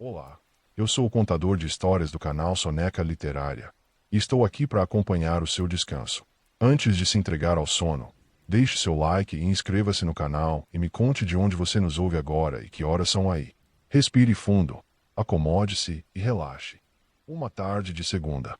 Olá, eu sou o contador de histórias do canal Soneca Literária e estou aqui para acompanhar o seu descanso. Antes de se entregar ao sono, deixe seu like e inscreva-se no canal e me conte de onde você nos ouve agora e que horas são aí. Respire fundo, acomode-se e relaxe. Uma tarde de segunda.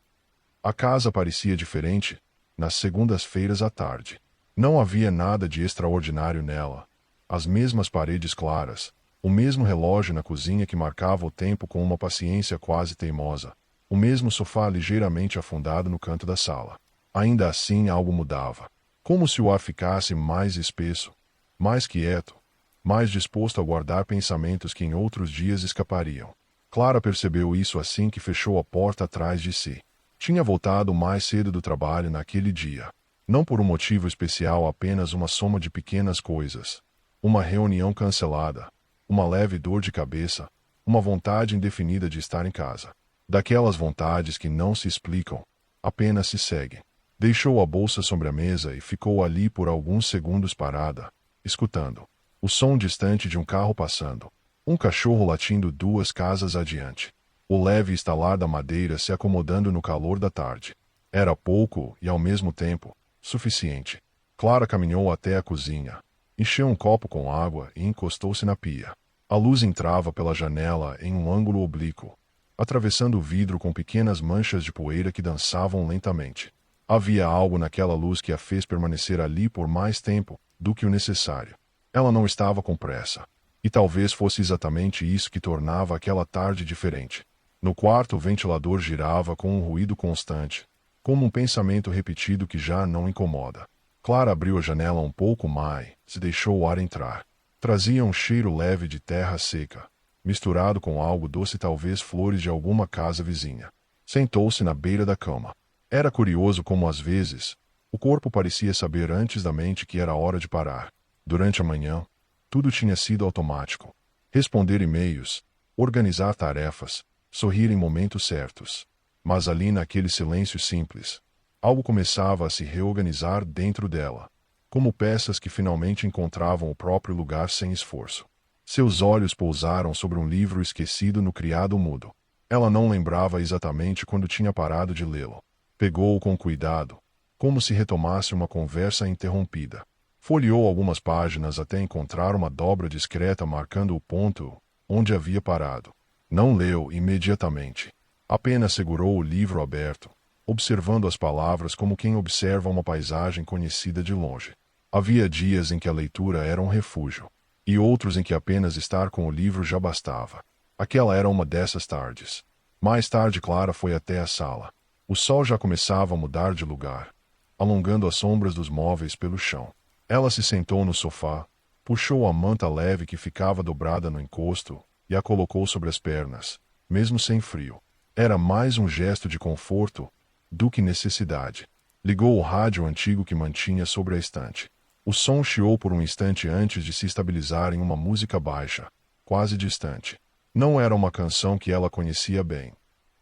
A casa parecia diferente nas segundas-feiras à tarde. Não havia nada de extraordinário nela. As mesmas paredes claras, o mesmo relógio na cozinha que marcava o tempo com uma paciência quase teimosa, o mesmo sofá ligeiramente afundado no canto da sala. Ainda assim algo mudava. Como se o ar ficasse mais espesso, mais quieto, mais disposto a guardar pensamentos que em outros dias escapariam. Clara percebeu isso assim que fechou a porta atrás de si. Tinha voltado mais cedo do trabalho naquele dia. Não por um motivo especial, apenas uma soma de pequenas coisas. Uma reunião cancelada, uma leve dor de cabeça, uma vontade indefinida de estar em casa. Daquelas vontades que não se explicam, apenas se seguem. Deixou a bolsa sobre a mesa e ficou ali por alguns segundos parada, escutando o som distante de um carro passando, um cachorro latindo 2 casas adiante, o leve estalar da madeira se acomodando no calor da tarde. Era pouco e, ao mesmo tempo, suficiente. Clara caminhou até a cozinha, encheu um copo com água e encostou-se na pia. A luz entrava pela janela em um ângulo oblíquo, atravessando o vidro com pequenas manchas de poeira que dançavam lentamente. Havia algo naquela luz que a fez permanecer ali por mais tempo do que o necessário. Ela não estava com pressa. E talvez fosse exatamente isso que tornava aquela tarde diferente. No quarto o ventilador girava com um ruído constante, como um pensamento repetido que já não incomoda. Clara abriu a janela um pouco mais e deixou o ar entrar. Trazia um cheiro leve de terra seca, misturado com algo doce, talvez flores de alguma casa vizinha. Sentou-se na beira da cama. Era curioso como às vezes o corpo parecia saber antes da mente que era hora de parar. Durante a manhã, tudo tinha sido automático. Responder e-mails, organizar tarefas, sorrir em momentos certos. Mas ali naquele silêncio simples, algo começava a se reorganizar dentro dela, como peças que finalmente encontravam o próprio lugar sem esforço. Seus olhos pousaram sobre um livro esquecido no criado mudo. Ela não lembrava exatamente quando tinha parado de lê-lo. Pegou-o com cuidado, como se retomasse uma conversa interrompida. Folheou algumas páginas até encontrar uma dobra discreta marcando o ponto onde havia parado. Não leu imediatamente. Apenas segurou o livro aberto, observando as palavras como quem observa uma paisagem conhecida de longe. Havia dias em que a leitura era um refúgio, e outros em que apenas estar com o livro já bastava. Aquela era uma dessas tardes. Mais tarde Clara foi até a sala. O sol já começava a mudar de lugar, alongando as sombras dos móveis pelo chão. Ela se sentou no sofá, puxou a manta leve que ficava dobrada no encosto e a colocou sobre as pernas, mesmo sem frio. Era mais um gesto de conforto do que necessidade. Ligou o rádio antigo que mantinha sobre a estante. O som chiou por um instante antes de se estabilizar em uma música baixa, quase distante. Não era uma canção que ela conhecia bem,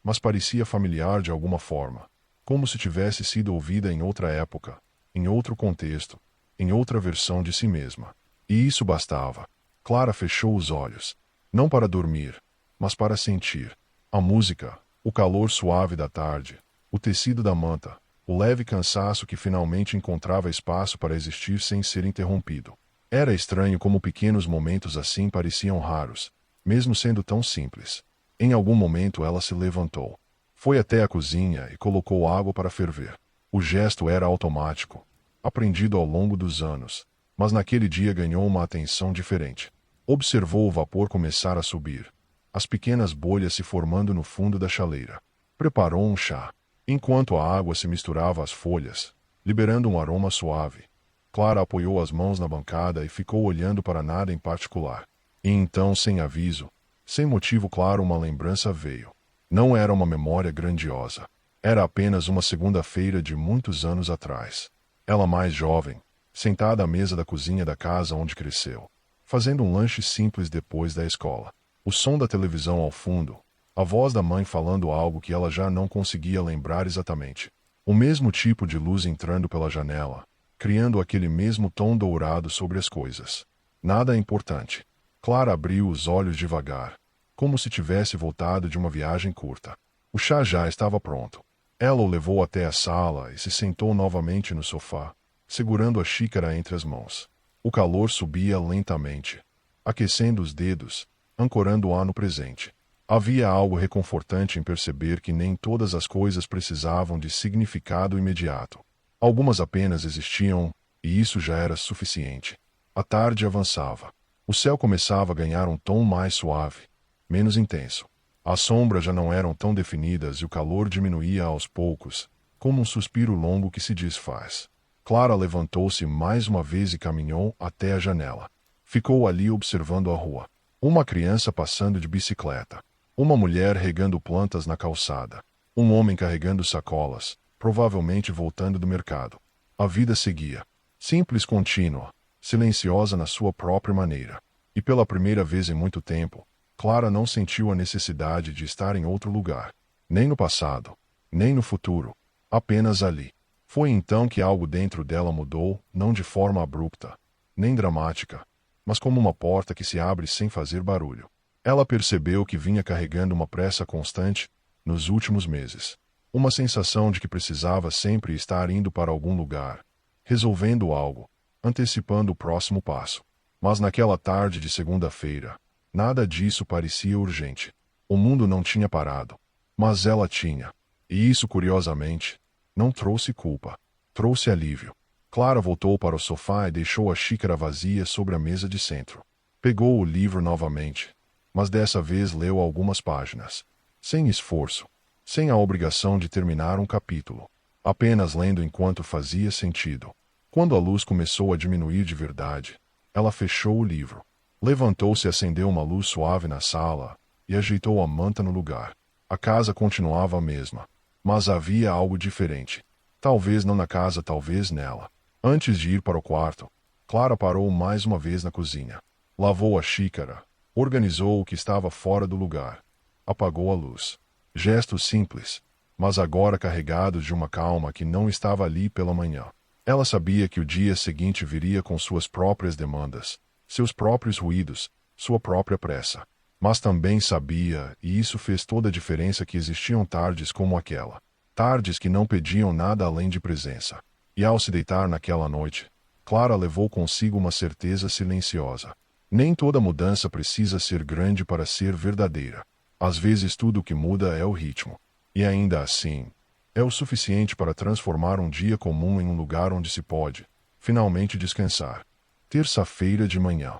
mas parecia familiar de alguma forma, como se tivesse sido ouvida em outra época, em outro contexto, em outra versão de si mesma. E isso bastava. Clara fechou os olhos, não para dormir, mas para sentir. A música, o calor suave da tarde, o tecido da manta, o leve cansaço que finalmente encontrava espaço para existir sem ser interrompido. Era estranho como pequenos momentos assim pareciam raros, mesmo sendo tão simples. Em algum momento ela se levantou. Foi até a cozinha e colocou água para ferver. O gesto era automático, aprendido ao longo dos anos, mas naquele dia ganhou uma atenção diferente. Observou o vapor começar a subir, as pequenas bolhas se formando no fundo da chaleira. Preparou um chá. Enquanto a água se misturava às folhas, liberando um aroma suave, Clara apoiou as mãos na bancada e ficou olhando para nada em particular. E então, sem aviso, sem motivo claro, uma lembrança veio. Não era uma memória grandiosa. Era apenas uma segunda-feira de muitos anos atrás. Ela mais jovem, sentada à mesa da cozinha da casa onde cresceu, fazendo um lanche simples depois da escola. O som da televisão ao fundo, a voz da mãe falando algo que ela já não conseguia lembrar exatamente. O mesmo tipo de luz entrando pela janela, criando aquele mesmo tom dourado sobre as coisas. Nada importante. Clara abriu os olhos devagar. como se tivesse voltado de uma viagem curta. O chá já estava pronto. Ela o levou até a sala e se sentou novamente no sofá, segurando a xícara entre as mãos. O calor subia lentamente, aquecendo os dedos, ancorando-a no presente. Havia algo reconfortante em perceber que nem todas as coisas precisavam de significado imediato. Algumas apenas existiam, e isso já era suficiente. A tarde avançava. O céu começava a ganhar um tom mais suave, menos intenso. As sombras já não eram tão definidas e o calor diminuía aos poucos, como um suspiro longo que se desfaz. Clara levantou-se mais uma vez e caminhou até a janela. Ficou ali observando a rua. Uma criança passando de bicicleta. Uma mulher regando plantas na calçada. Um homem carregando sacolas, provavelmente voltando do mercado. A vida seguia. Simples, contínua, silenciosa na sua própria maneira. E pela primeira vez em muito tempo, Clara não sentiu a necessidade de estar em outro lugar. Nem no passado, nem no futuro. Apenas ali. Foi então que algo dentro dela mudou, não de forma abrupta, nem dramática, mas como uma porta que se abre sem fazer barulho. Ela percebeu que vinha carregando uma pressa constante nos últimos meses. Uma sensação de que precisava sempre estar indo para algum lugar, resolvendo algo, antecipando o próximo passo. Mas naquela tarde de segunda-feira, nada disso parecia urgente. O mundo não tinha parado, mas ela tinha. E isso, curiosamente, não trouxe culpa. Trouxe alívio. Clara voltou para o sofá e deixou a xícara vazia sobre a mesa de centro. Pegou o livro novamente, mas dessa vez leu algumas páginas. Sem esforço. Sem a obrigação de terminar um capítulo. Apenas lendo enquanto fazia sentido. Quando a luz começou a diminuir de verdade, ela fechou o livro. Levantou-se e acendeu uma luz suave na sala e ajeitou a manta no lugar. A casa continuava a mesma, mas havia algo diferente. Talvez não na casa, talvez nela. Antes de ir para o quarto, Clara parou mais uma vez na cozinha. Lavou a xícara, organizou o que estava fora do lugar, apagou a luz. Gestos simples, mas agora carregados de uma calma que não estava ali pela manhã. Ela sabia que o dia seguinte viria com suas próprias demandas, seus próprios ruídos, sua própria pressa. Mas também sabia, e isso fez toda a diferença, que existiam tardes como aquela. Tardes que não pediam nada além de presença. E ao se deitar naquela noite, Clara levou consigo uma certeza silenciosa. Nem toda mudança precisa ser grande para ser verdadeira. Às vezes tudo o que muda é o ritmo. E ainda assim, é o suficiente para transformar um dia comum em um lugar onde se pode, finalmente, descansar. Terça-feira de manhã.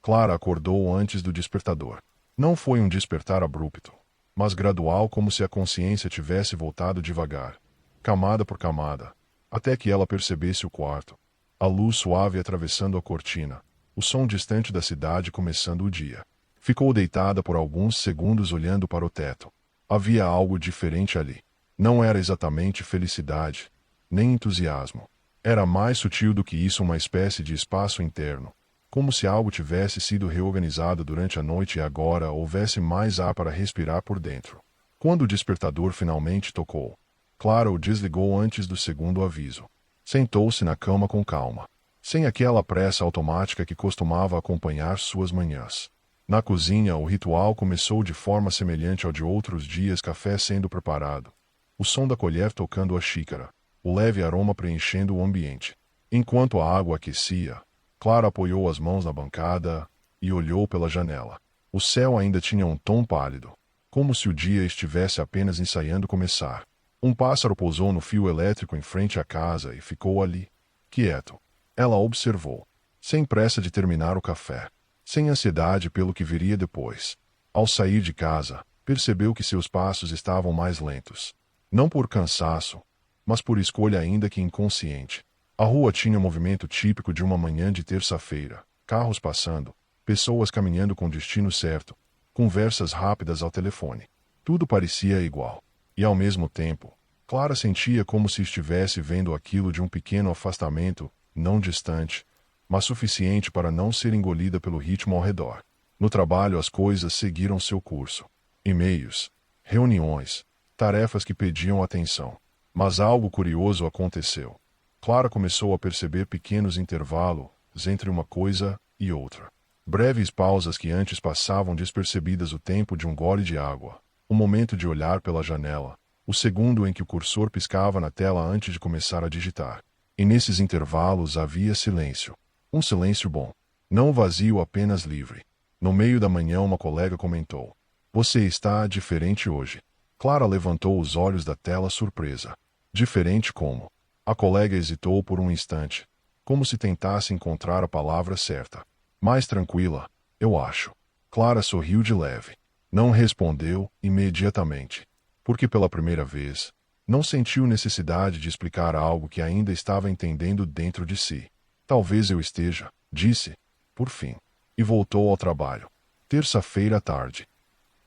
Clara acordou antes do despertador. Não foi um despertar abrupto, mas gradual, como se a consciência tivesse voltado devagar, camada por camada, até que ela percebesse o quarto. A luz suave atravessando a cortina, o som distante da cidade começando o dia. Ficou deitada por alguns segundos olhando para o teto. Havia algo diferente ali. Não era exatamente felicidade, nem entusiasmo. Era mais sutil do que isso, uma espécie de espaço interno, como se algo tivesse sido reorganizado durante a noite e agora houvesse mais ar para respirar por dentro. Quando o despertador finalmente tocou, Clara o desligou antes do segundo aviso. Sentou-se na cama com calma, sem aquela pressa automática que costumava acompanhar suas manhãs. Na cozinha, o ritual começou de forma semelhante ao de outros dias: café sendo preparado, o som da colher tocando a xícara, o leve aroma preenchendo o ambiente. Enquanto a água aquecia, Clara apoiou as mãos na bancada e olhou pela janela. O céu ainda tinha um tom pálido, como se o dia estivesse apenas ensaiando começar. Um pássaro pousou no fio elétrico em frente à casa e ficou ali, quieto. Ela observou, sem pressa de terminar o café, sem ansiedade pelo que viria depois. Ao sair de casa, percebeu que seus passos estavam mais lentos. Não por cansaço, mas por escolha, ainda que inconsciente. A rua tinha o movimento típico de uma manhã de terça-feira. Carros passando, pessoas caminhando com destino certo, conversas rápidas ao telefone. Tudo parecia igual. E ao mesmo tempo, Clara sentia como se estivesse vendo aquilo de um pequeno afastamento, não distante, mas suficiente para não ser engolida pelo ritmo ao redor. No trabalho, as coisas seguiram seu curso. E-mails, reuniões, tarefas que pediam atenção. Mas algo curioso aconteceu. Clara começou a perceber pequenos intervalos entre uma coisa e outra. Breves pausas que antes passavam despercebidas, o tempo de um gole de água, o momento de olhar pela janela, o segundo em que o cursor piscava na tela antes de começar a digitar. E nesses intervalos havia silêncio. Um silêncio bom. Não vazio, apenas livre. No meio da manhã uma colega comentou: "Você está diferente hoje." Clara levantou os olhos da tela surpresa. Diferente como? A colega hesitou por um instante, como se tentasse encontrar a palavra certa. Mais tranquila, eu acho. Clara sorriu de leve. Não respondeu imediatamente, porque pela primeira vez, não sentiu necessidade de explicar algo que ainda estava entendendo dentro de si. "Talvez eu esteja", disse, por fim, e voltou ao trabalho. Terça-feira à tarde.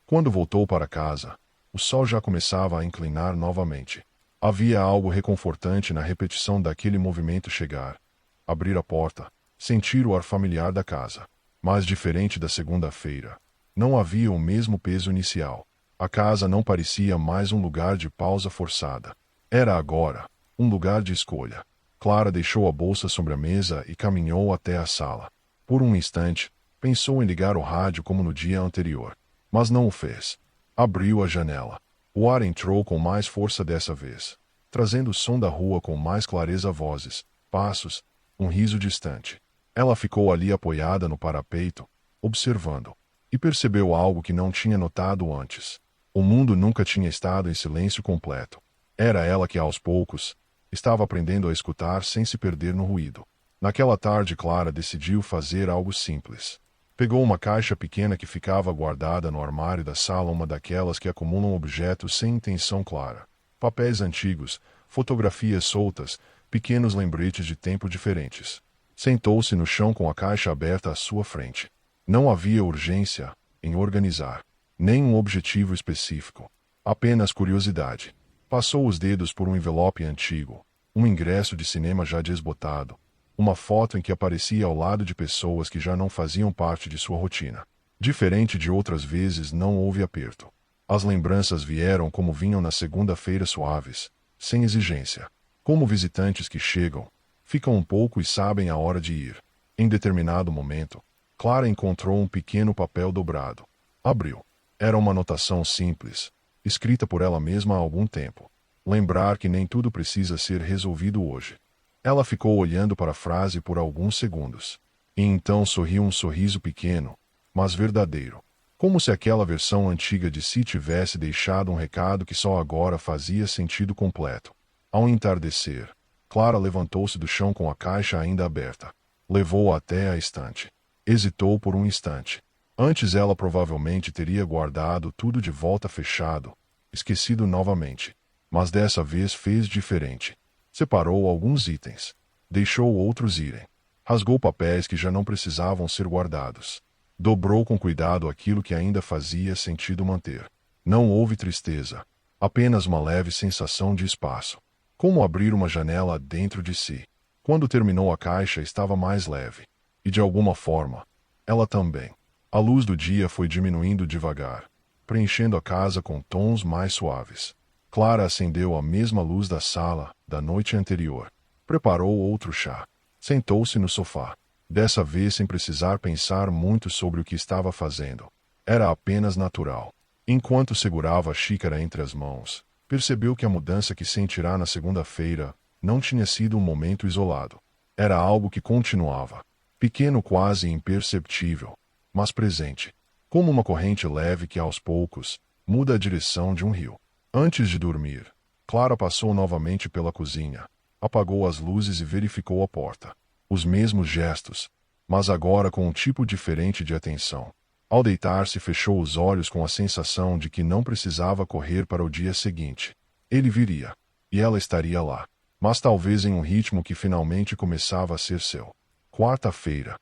Quando voltou para casa, o sol já começava a inclinar novamente. Havia algo reconfortante na repetição daquele movimento: chegar, abrir a porta, sentir o ar familiar da casa. Mas diferente da segunda-feira, não havia o mesmo peso inicial. A casa não parecia mais um lugar de pausa forçada. Era agora um lugar de escolha. Clara deixou a bolsa sobre a mesa e caminhou até a sala. Por um instante, pensou em ligar o rádio como no dia anterior, mas não o fez. Abriu a janela. O ar entrou com mais força dessa vez, trazendo o som da rua com mais clareza: vozes, passos, um riso distante. Ela ficou ali apoiada no parapeito, observando, e percebeu algo que não tinha notado antes. O mundo nunca tinha estado em silêncio completo. Era ela que, aos poucos, estava aprendendo a escutar sem se perder no ruído. Naquela tarde, Clara decidiu fazer algo simples. Pegou uma caixa pequena que ficava guardada no armário da sala, uma daquelas que acumulam objetos sem intenção clara. Papéis antigos, fotografias soltas, pequenos lembretes de tempo diferentes. Sentou-se no chão com a caixa aberta à sua frente. Não havia urgência em organizar, nem um objetivo específico. Apenas curiosidade. Passou os dedos por um envelope antigo, um ingresso de cinema já desbotado, uma foto em que aparecia ao lado de pessoas que já não faziam parte de sua rotina. Diferente de outras vezes, não houve aperto. As lembranças vieram como vinham na segunda-feira, suaves, sem exigência. Como visitantes que chegam, ficam um pouco e sabem a hora de ir. Em determinado momento, Clara encontrou um pequeno papel dobrado. Abriu. Era uma anotação simples, escrita por ela mesma há algum tempo. Lembrar que nem tudo precisa ser resolvido hoje. Ela ficou olhando para a frase por alguns segundos. E então sorriu, um sorriso pequeno, mas verdadeiro. Como se aquela versão antiga de si tivesse deixado um recado que só agora fazia sentido completo. Ao entardecer, Clara levantou-se do chão com a caixa ainda aberta. Levou-a até a estante. Hesitou por um instante. Antes ela provavelmente teria guardado tudo de volta fechado, esquecido novamente. Mas dessa vez fez diferente. Separou alguns itens. Deixou outros irem. Rasgou papéis que já não precisavam ser guardados. Dobrou com cuidado aquilo que ainda fazia sentido manter. Não houve tristeza. Apenas uma leve sensação de espaço. Como abrir uma janela dentro de si. Quando terminou a caixa, estava mais leve. E de alguma forma, ela também. A luz do dia foi diminuindo devagar, preenchendo a casa com tons mais suaves. Clara acendeu a mesma luz da sala da noite anterior. Preparou outro chá. Sentou-se no sofá. Dessa vez sem precisar pensar muito sobre o que estava fazendo. Era apenas natural. Enquanto segurava a xícara entre as mãos, percebeu que a mudança que sentirá na segunda-feira não tinha sido um momento isolado. Era algo que continuava. Pequeno, quase imperceptível, mas presente. Como uma corrente leve que, aos poucos, muda a direção de um rio. Antes de dormir, Clara passou novamente pela cozinha, apagou as luzes e verificou a porta. Os mesmos gestos, mas agora com um tipo diferente de atenção. Ao deitar-se, fechou os olhos com a sensação de que não precisava correr para o dia seguinte. Ele viria, e ela estaria lá, mas talvez em um ritmo que finalmente começava a ser seu. Quarta-feira.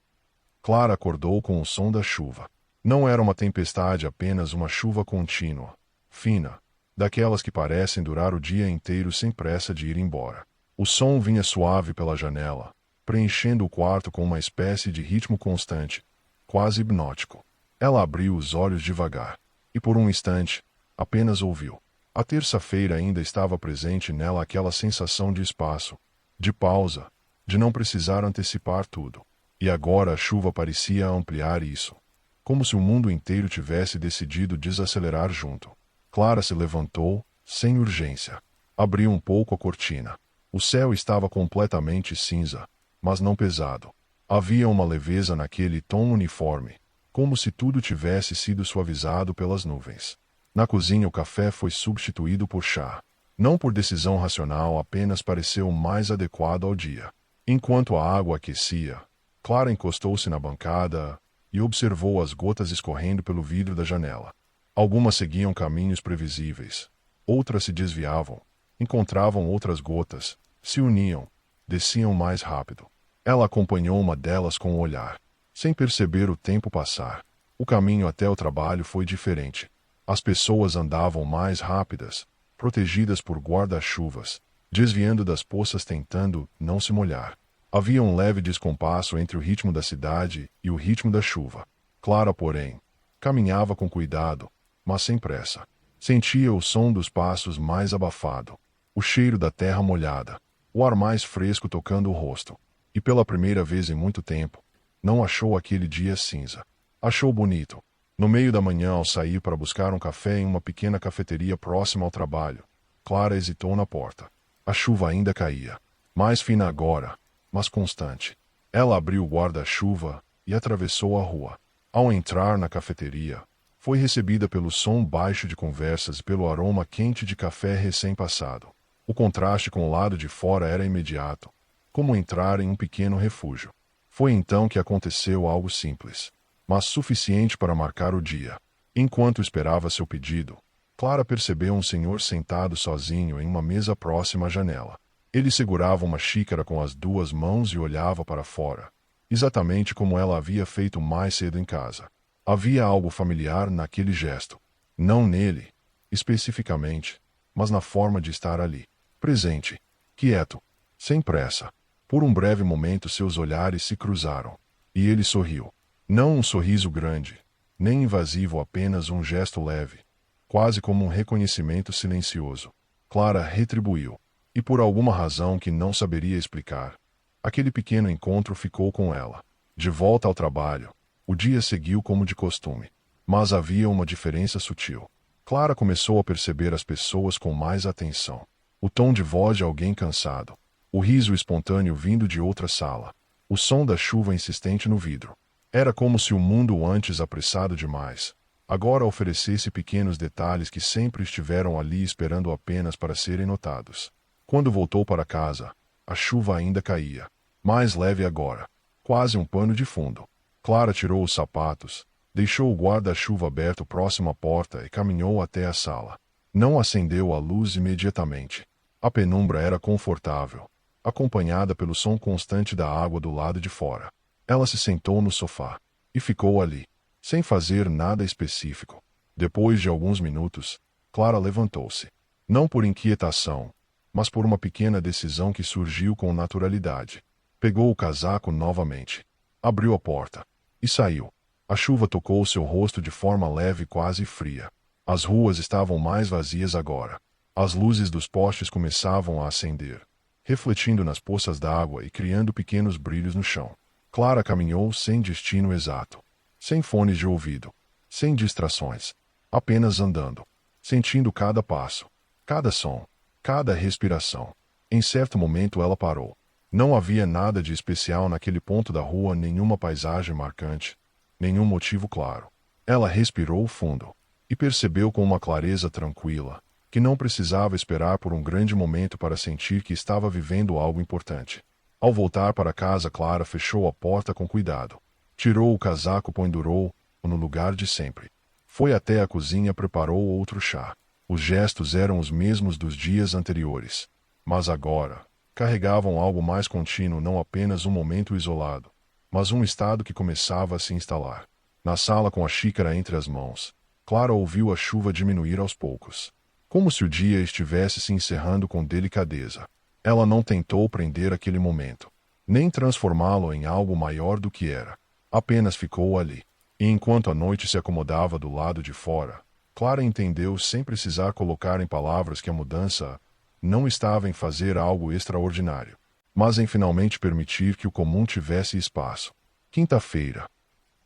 Clara acordou com o som da chuva. Não era uma tempestade, apenas uma chuva contínua, fina, daquelas que parecem durar o dia inteiro sem pressa de ir embora. O som vinha suave pela janela, preenchendo o quarto com uma espécie de ritmo constante, quase hipnótico. Ela abriu os olhos devagar, e por um instante, apenas ouviu. A terça-feira ainda estava presente nela, aquela sensação de espaço, de pausa, de não precisar antecipar tudo. E agora a chuva parecia ampliar isso. Como se o mundo inteiro tivesse decidido desacelerar junto. Clara se levantou, sem urgência. Abriu um pouco a cortina. O céu estava completamente cinza, mas não pesado. Havia uma leveza naquele tom uniforme, como se tudo tivesse sido suavizado pelas nuvens. Na cozinha o café foi substituído por chá. Não por decisão racional, apenas pareceu mais adequado ao dia. Enquanto a água aquecia, Clara encostou-se na bancada e observou as gotas escorrendo pelo vidro da janela. Algumas seguiam caminhos previsíveis. Outras se desviavam, encontravam outras gotas, se uniam, desciam mais rápido. Ela acompanhou uma delas com o olhar, sem perceber o tempo passar. O caminho até o trabalho foi diferente. As pessoas andavam mais rápidas, protegidas por guarda-chuvas, desviando das poças tentando não se molhar. Havia um leve descompasso entre o ritmo da cidade e o ritmo da chuva. Clara, porém, caminhava com cuidado, mas sem pressa. Sentia o som dos passos mais abafado, o cheiro da terra molhada, o ar mais fresco tocando o rosto. E pela primeira vez em muito tempo, não achou aquele dia cinza. Achou bonito. No meio da manhã, ao sair para buscar um café em uma pequena cafeteria próxima ao trabalho, Clara hesitou na porta. A chuva ainda caía. Mais fina agora, mas constante. Ela abriu o guarda-chuva e atravessou a rua. Ao entrar na cafeteria, foi recebida pelo som baixo de conversas e pelo aroma quente de café recém-passado. O contraste com o lado de fora era imediato, como entrar em um pequeno refúgio. Foi então que aconteceu algo simples, mas suficiente para marcar o dia. Enquanto esperava seu pedido, Clara percebeu um senhor sentado sozinho em uma mesa próxima à janela. Ele segurava uma xícara com as duas mãos e olhava para fora, exatamente como ela havia feito mais cedo em casa. Havia algo familiar naquele gesto. Não nele, especificamente, mas na forma de estar ali, presente, quieto, sem pressa. Por um breve momento seus olhares se cruzaram, e ele sorriu. Não um sorriso grande, nem invasivo, apenas um gesto leve, quase como um reconhecimento silencioso. Clara retribuiu, e por alguma razão que não saberia explicar, aquele pequeno encontro ficou com ela. De volta ao trabalho, o dia seguiu como de costume, mas havia uma diferença sutil. Clara começou a perceber as pessoas com mais atenção. O tom de voz de alguém cansado, o riso espontâneo vindo de outra sala, o som da chuva insistente no vidro. Era como se o mundo antes apressado demais, agora oferecesse pequenos detalhes que sempre estiveram ali esperando apenas para serem notados. Quando voltou para casa, a chuva ainda caía, mais leve agora, quase um pano de fundo. Clara tirou os sapatos, deixou o guarda-chuva aberto próximo à porta e caminhou até a sala. Não acendeu a luz imediatamente. A penumbra era confortável, acompanhada pelo som constante da água do lado de fora. Ela se sentou no sofá e ficou ali, sem fazer nada específico. Depois de alguns minutos, Clara levantou-se. Não por inquietação, mas por uma pequena decisão que surgiu com naturalidade. Pegou o casaco novamente, abriu a porta e saiu. A chuva tocou seu rosto de forma leve e quase fria. As ruas estavam mais vazias agora. As luzes dos postes começavam a acender, refletindo nas poças d'água e criando pequenos brilhos no chão. Clara caminhou sem destino exato, sem fones de ouvido, sem distrações, apenas andando, sentindo cada passo, cada som, cada respiração. Em certo momento ela parou. Não havia nada de especial naquele ponto da rua, nenhuma paisagem marcante, nenhum motivo claro. Ela respirou fundo e percebeu com uma clareza tranquila que não precisava esperar por um grande momento para sentir que estava vivendo algo importante. Ao voltar para casa, Clara fechou a porta com cuidado. Tirou o casaco, pendurou-o no lugar de sempre. Foi até a cozinha, preparou outro chá. Os gestos eram os mesmos dos dias anteriores, mas agora carregavam algo mais contínuo, não apenas um momento isolado, mas um estado que começava a se instalar. Na sala, com a xícara entre as mãos, Clara ouviu a chuva diminuir aos poucos, como se o dia estivesse se encerrando com delicadeza. Ela não tentou prender aquele momento, nem transformá-lo em algo maior do que era. Apenas ficou ali. E enquanto a noite se acomodava do lado de fora, Clara entendeu, sem precisar colocar em palavras, que a mudança não estava em fazer algo extraordinário, mas em finalmente permitir que o comum tivesse espaço. Quinta-feira.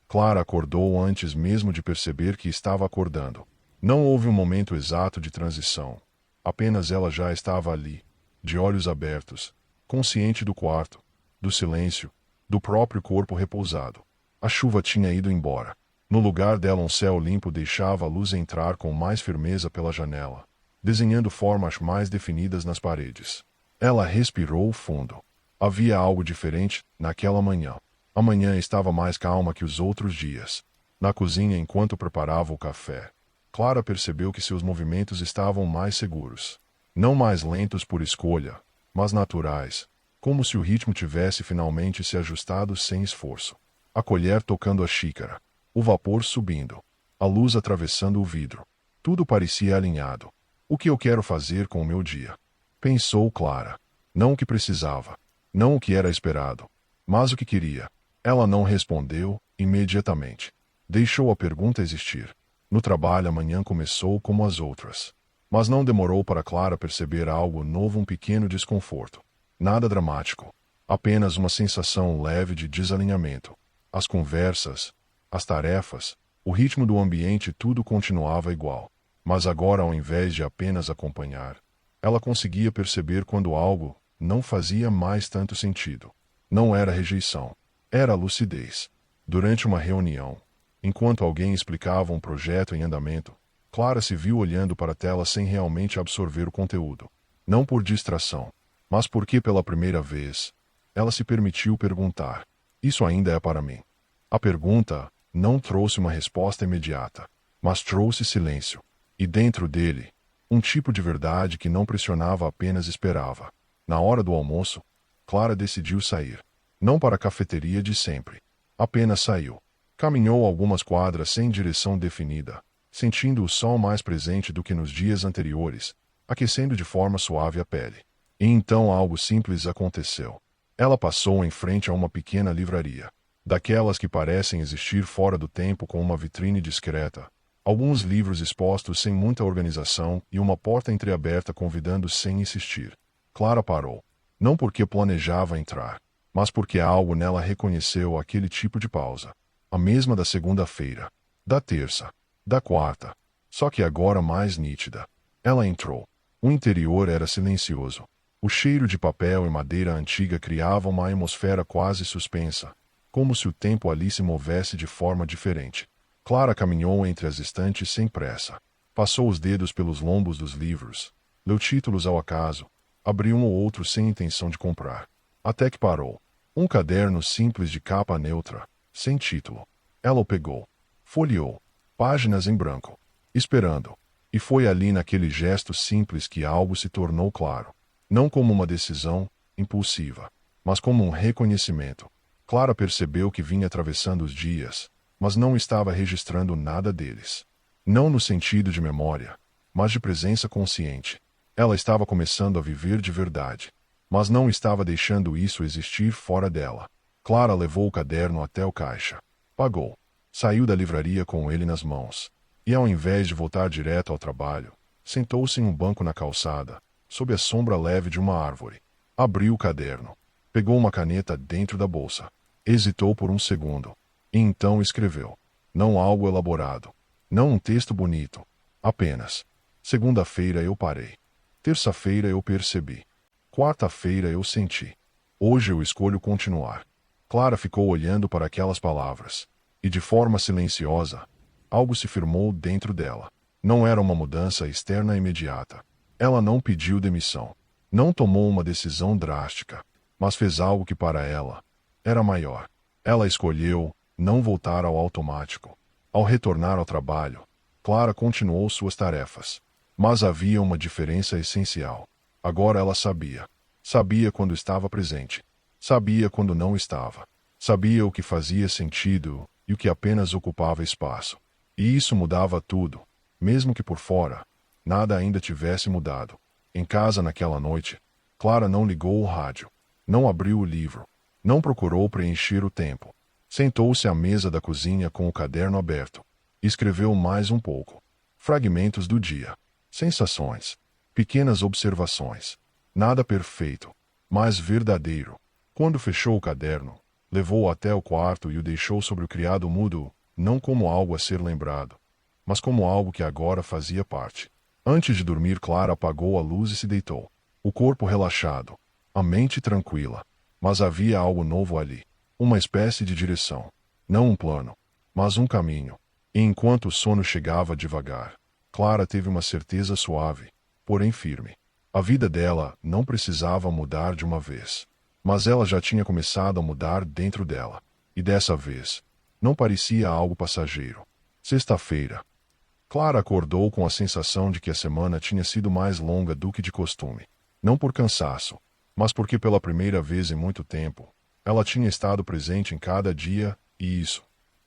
Clara acordou antes mesmo de perceber que estava acordando. Não houve um momento exato de transição. Apenas ela já estava ali, de olhos abertos, consciente do quarto, do silêncio, do próprio corpo repousado. A chuva tinha ido embora. No lugar dela um céu limpo deixava a luz entrar com mais firmeza pela janela, desenhando formas mais definidas nas paredes. Ela respirou fundo. Havia algo diferente naquela manhã. A manhã estava mais calma que os outros dias. Na cozinha, enquanto preparava o café, Clara percebeu que seus movimentos estavam mais seguros. Não mais lentos por escolha, mas naturais, como se o ritmo tivesse finalmente se ajustado sem esforço. A colher tocando a xícara, o vapor subindo, a luz atravessando o vidro. Tudo parecia alinhado. O que eu quero fazer com o meu dia? Pensou Clara. Não o que precisava, não o que era esperado, mas o que queria. Ela não respondeu imediatamente. Deixou a pergunta existir. No trabalho, a manhã começou como as outras. Mas não demorou para Clara perceber algo novo, um pequeno desconforto. Nada dramático. Apenas uma sensação leve de desalinhamento. As conversas, as tarefas, o ritmo do ambiente, tudo continuava igual. Mas agora, ao invés de apenas acompanhar, ela conseguia perceber quando algo não fazia mais tanto sentido. Não era rejeição. Era lucidez. Durante uma reunião, enquanto alguém explicava um projeto em andamento, Clara se viu olhando para a tela sem realmente absorver o conteúdo. Não por distração, mas porque pela primeira vez, ela se permitiu perguntar: isso ainda é para mim? A pergunta não trouxe uma resposta imediata, mas trouxe silêncio. E dentro dele, um tipo de verdade que não pressionava, apenas esperava. Na hora do almoço, Clara decidiu sair. Não para a cafeteria de sempre. Apenas saiu. Caminhou algumas quadras sem direção definida, sentindo o sol mais presente do que nos dias anteriores, aquecendo de forma suave a pele. E então algo simples aconteceu. Ela passou em frente a uma pequena livraria, daquelas que parecem existir fora do tempo, com uma vitrine discreta, alguns livros expostos sem muita organização e uma porta entreaberta convidando sem insistir. Clara parou. Não porque planejava entrar, mas porque algo nela reconheceu aquele tipo de pausa. A mesma da segunda-feira, da terça, da quarta, só que agora mais nítida. Ela entrou. O interior era silencioso. O cheiro de papel e madeira antiga criava uma atmosfera quase suspensa, como se o tempo ali se movesse de forma diferente. Clara caminhou entre as estantes sem pressa. Passou os dedos pelos lombos dos livros, leu títulos ao acaso, abriu um ou outro sem intenção de comprar. Até que parou. Um caderno simples de capa neutra, sem título. Ela o pegou. Folheou. Páginas em branco. Esperando. E foi ali, naquele gesto simples, que algo se tornou claro. Não como uma decisão impulsiva, mas como um reconhecimento. Clara percebeu que vinha atravessando os dias, mas não estava registrando nada deles. Não no sentido de memória, mas de presença consciente. Ela estava começando a viver de verdade, mas não estava deixando isso existir fora dela. Clara levou o caderno até o caixa. Pagou. Saiu da livraria com ele nas mãos. E ao invés de voltar direto ao trabalho, sentou-se em um banco na calçada, sob a sombra leve de uma árvore. Abriu o caderno. Pegou uma caneta dentro da bolsa. Hesitou por um segundo. E então escreveu. Não algo elaborado. Não um texto bonito. Apenas: segunda-feira eu parei. Terça-feira eu percebi. Quarta-feira eu senti. Hoje eu escolho continuar. Clara ficou olhando para aquelas palavras. E de forma silenciosa, algo se firmou dentro dela. Não era uma mudança externa imediata. Ela não pediu demissão. Não tomou uma decisão drástica. Mas fez algo que para ela era maior. Ela escolheu não voltar ao automático. Ao retornar ao trabalho, Clara continuou suas tarefas. Mas havia uma diferença essencial. Agora ela sabia. Sabia quando estava presente. Sabia quando não estava. Sabia o que fazia sentido e o que apenas ocupava espaço. E isso mudava tudo, mesmo que por fora nada ainda tivesse mudado. Em casa naquela noite, Clara não ligou o rádio. Não abriu o livro. Não procurou preencher o tempo. Sentou-se à mesa da cozinha com o caderno aberto. Escreveu mais um pouco. Fragmentos do dia. Sensações. Pequenas observações. Nada perfeito, mas verdadeiro. Quando fechou o caderno, Levou-o até o quarto e o deixou sobre o criado mudo, não como algo a ser lembrado, mas como algo que agora fazia parte. Antes de dormir, Clara apagou a luz e se deitou. O corpo relaxado, a mente tranquila. Mas havia algo novo ali. Uma espécie de direção. Não um plano, mas um caminho. E enquanto o sono chegava devagar, Clara teve uma certeza suave, porém firme. A vida dela não precisava mudar de uma vez. Mas ela já tinha começado a mudar dentro dela. E dessa vez, não parecia algo passageiro. Sexta-feira. Clara acordou com a sensação de que a semana tinha sido mais longa do que de costume. Não por cansaço, mas porque pela primeira vez em muito tempo, ela tinha estado presente em cada dia, e isso,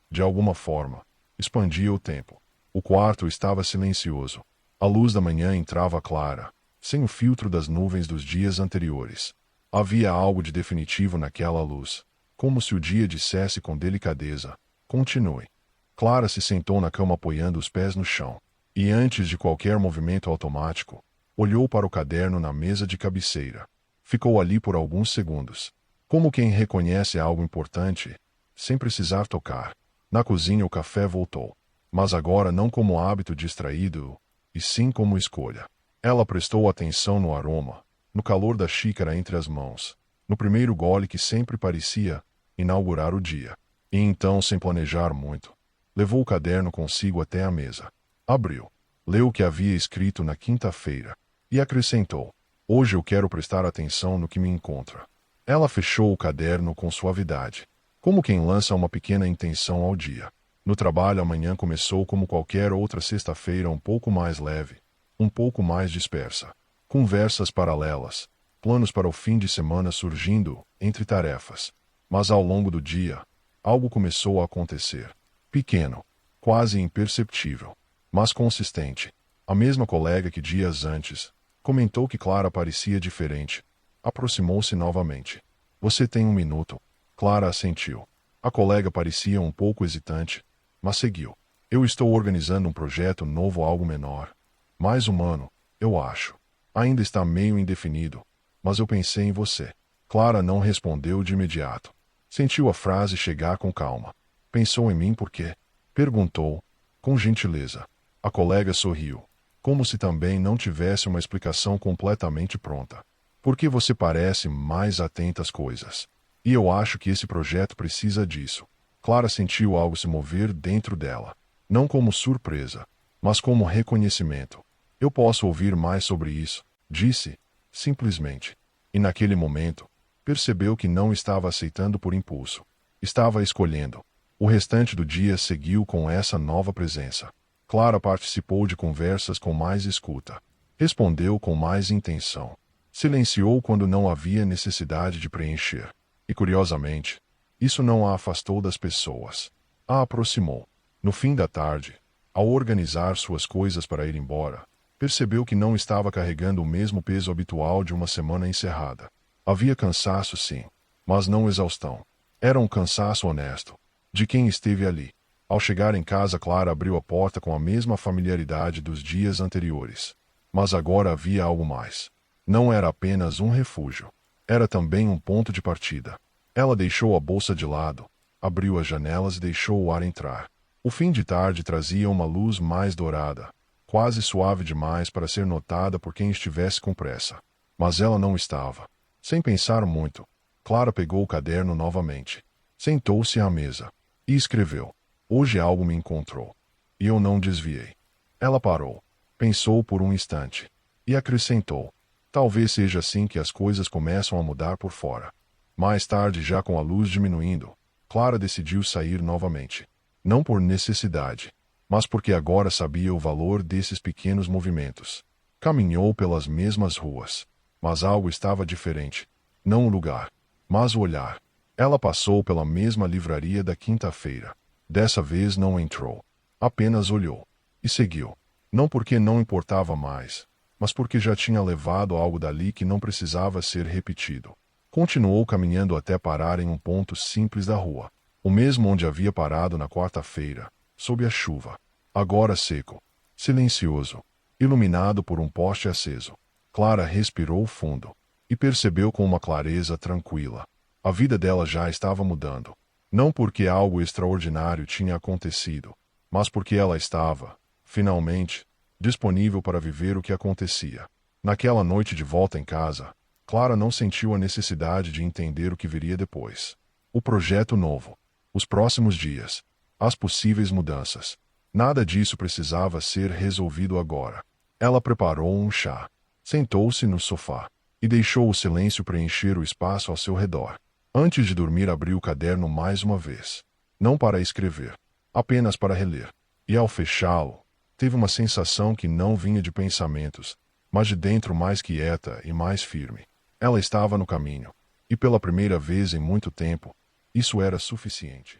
de alguma forma, expandia o tempo. O quarto estava silencioso. A luz da manhã entrava clara, sem o filtro das nuvens dos dias anteriores. Havia algo de definitivo naquela luz, como se o dia dissesse com delicadeza: continue. Clara se sentou na cama apoiando os pés no chão, e antes de qualquer movimento automático, olhou para o caderno na mesa de cabeceira. Ficou ali por alguns segundos, como quem reconhece algo importante, sem precisar tocar. Na cozinha o café voltou, mas agora não como hábito distraído, e sim como escolha. Ela prestou atenção no aroma, no calor da xícara entre as mãos, no primeiro gole que sempre parecia inaugurar o dia. E então, sem planejar muito, levou o caderno consigo até a mesa. Abriu. Leu o que havia escrito na quinta-feira. E acrescentou: hoje eu quero prestar atenção no que me encontra. Ela fechou o caderno com suavidade, como quem lança uma pequena intenção ao dia. No trabalho, amanhã começou como qualquer outra sexta-feira, um pouco mais leve, um pouco mais dispersa. Conversas paralelas, planos para o fim de semana surgindo entre tarefas. Mas ao longo do dia, algo começou a acontecer. Pequeno, quase imperceptível, mas consistente. A mesma colega que dias antes comentou que Clara parecia diferente. Aproximou-se novamente. Você tem um minuto? Clara assentiu. A colega parecia um pouco hesitante, mas seguiu. Eu estou organizando um projeto novo, algo menor. Mais humano, eu acho. Ainda está meio indefinido, mas eu pensei em você. Clara não respondeu de imediato. Sentiu a frase chegar com calma. Pensou em mim por quê? Perguntou, com gentileza. A colega sorriu, como se também não tivesse uma explicação completamente pronta. Porque você parece mais atenta às coisas. E eu acho que esse projeto precisa disso. Clara sentiu algo se mover dentro dela. Não como surpresa, mas como reconhecimento. Eu posso ouvir mais sobre isso, disse, simplesmente. E naquele momento, percebeu que não estava aceitando por impulso. Estava escolhendo. O restante do dia seguiu com essa nova presença. Clara participou de conversas com mais escuta. Respondeu com mais intenção. Silenciou quando não havia necessidade de preencher. E curiosamente, isso não a afastou das pessoas. A aproximou. No fim da tarde, ao organizar suas coisas para ir embora, percebeu que não estava carregando o mesmo peso habitual de uma semana encerrada. Havia cansaço, sim, mas não exaustão. Era um cansaço honesto, de quem esteve ali. Ao chegar em casa, Clara abriu a porta com a mesma familiaridade dos dias anteriores. Mas agora havia algo mais. Não era apenas um refúgio. Era também um ponto de partida. Ela deixou a bolsa de lado, abriu as janelas e deixou o ar entrar. O fim de tarde trazia uma luz mais dourada, quase suave demais para ser notada por quem estivesse com pressa. Mas ela não estava. Sem pensar muito, Clara pegou o caderno novamente. Sentou-se à mesa e escreveu. Hoje algo me encontrou. E eu não desviei. Ela parou, pensou por um instante e acrescentou. Talvez seja assim que as coisas começam a mudar por fora. Mais tarde, já com a luz diminuindo, Clara decidiu sair novamente. Não por necessidade, mas porque agora sabia o valor desses pequenos movimentos. Caminhou pelas mesmas ruas, mas algo estava diferente. Não o lugar, mas o olhar. Ela passou pela mesma livraria da quinta-feira. Dessa vez não entrou. Apenas olhou. E seguiu. Não porque não importava mais, mas porque já tinha levado algo dali que não precisava ser repetido. Continuou caminhando até parar em um ponto simples da rua. O mesmo onde havia parado na quarta-feira, sob a chuva. Agora seco, silencioso, iluminado por um poste aceso. Clara respirou fundo e percebeu com uma clareza tranquila A vida dela já estava mudando. Não porque algo extraordinário tinha acontecido, mas porque ela estava, finalmente, disponível para viver o que acontecia. Naquela noite de volta em casa, Clara não sentiu a necessidade de entender o que viria depois. O projeto novo, os próximos dias, as possíveis mudanças. Nada disso precisava ser resolvido agora. Ela preparou um chá, sentou-se no sofá e deixou o silêncio preencher o espaço ao seu redor. Antes de dormir, abriu o caderno mais uma vez. Não para escrever, apenas para reler. E ao fechá-lo, teve uma sensação que não vinha de pensamentos, mas de dentro, mais quieta e mais firme. Ela estava no caminho, e pela primeira vez em muito tempo, isso era suficiente.